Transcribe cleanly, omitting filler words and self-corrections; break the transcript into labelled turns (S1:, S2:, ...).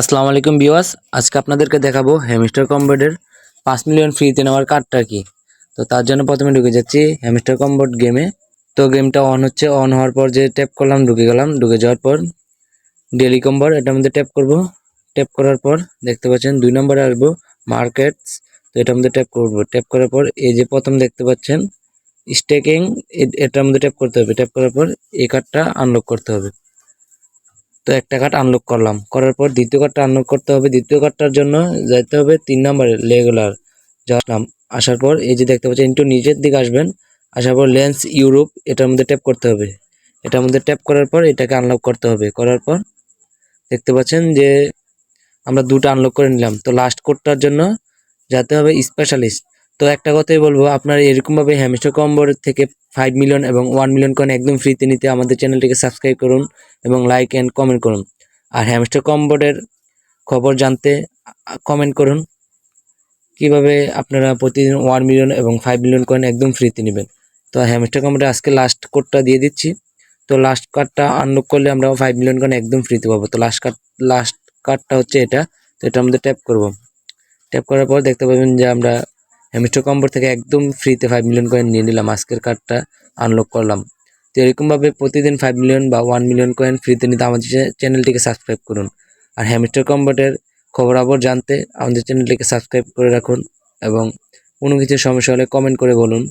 S1: আসসালামু আলাইকুম ভিউয়ার্স, আজকে আপনাদেরকে দেখাবো হ্যামস্টার কম্বোডের 5 মিলিয়ন ফ্রিতে নেওয়ার কার্ডটা কি। তো তার জন্য প্রথমে ঢুকে যাচ্ছি হ্যামস্টার কম্বোড গেমে। তো গেমটা অন হচ্ছে, অন হওয়ার পর যে ট্যাপ করলাম ঢুকে গেলাম। ঢুকে যাওয়ার পর ডেলি কম্বোর এটার মধ্যে ট্যাপ করব। ট্যাপ করার পর দেখতে পাচ্ছেন 2 নম্বরে আসবো মার্কেটস। তো এটার মধ্যে ট্যাপ করব। ট্যাপ করার পর এই যে প্রথম দেখতে পাচ্ছেন স্টেকিং, এটার মধ্যে ট্যাপ করতে হবে। ট্যাপ করার পর এই কার্ডটা আনলক করতে হবে। তো একটা কার্ড আনলক করলাম, করার পর দ্বিতীয় কার্ডটা আনলক করতে হবে। দ্বিতীয় কার্ডটার জন্য যাইতে হবে 3 নম্বরে রেগুলার। আসলাম, আসার পর এই যে দেখতে পাচ্ছেন একটু নিচের দিকে আসবেন। আসার পর লেন্স ইউরোপ এটার মধ্যে ট্যাপ করতে হবে। এটার মধ্যে ট্যাপ করার পর এটাকে আনলক করতে হবে। করার পর দেখতে পাচ্ছেন যে আমরা দুটো আনলক করে নিলাম। তো লাস্ট কোডটার জন্য যাতে হবে স্পেশালিস্ট। তো একটা কথাই বলবো, আপনারা এরকমভাবে হ্যামস্টার কম্বোর থেকে 5 মিলিয়ন এবং 1 মিলিয়ন কয়েন একদম ফ্রিতে নিতে আমাদের চ্যানেলটিকে সাবস্ক্রাইব করুন এবং লাইক অ্যান্ড কমেন্ট করুন। আর হ্যামস্টার কম্বোর খবর জানতে কমেন্ট করুন কিভাবে আপনারা প্রতিদিন 1 মিলিয়ন এবং 5 মিলিয়ন কয়েন একদম ফ্রিতে নেবেন। তো হ্যামস্টার কম্বোতে আজকে লাস্ট কোডটা দিয়ে দিচ্ছি। তো লাস্ট কার্ডটা আনলক করলে আমরা 5 মিলিয়ন কয়েন একদম ফ্রিতে পাবো। তো লাস্ট কার্ডটা হচ্ছে এটা। তো এটার মধ্যে ট্যাপ করব। ট্যাপ করার পর দেখতে পাবেন যে আমরা হ্যামস্টার কম্বোর থেকে একদম ফ্রিতে 5 মিলিয়ন কয়েন নিয়ে নিলাম। আজকের কার্ডটা আনলক করলাম। তো এরকমভাবে প্রতিদিন 5 মিলিয়ন বা 1 মিলিয়ন কয়েন ফ্রিতে নিতে আমাদের চ্যানেলটিকে সাবস্ক্রাইব করুন। আর হ্যামস্টার কম্বোটের খবরাখবর জানতে আমাদের চ্যানেলটিকে সাবস্ক্রাইব করে রাখুন এবং কোনো কিছু সমস্যা হলে কমেন্ট করে বলুন।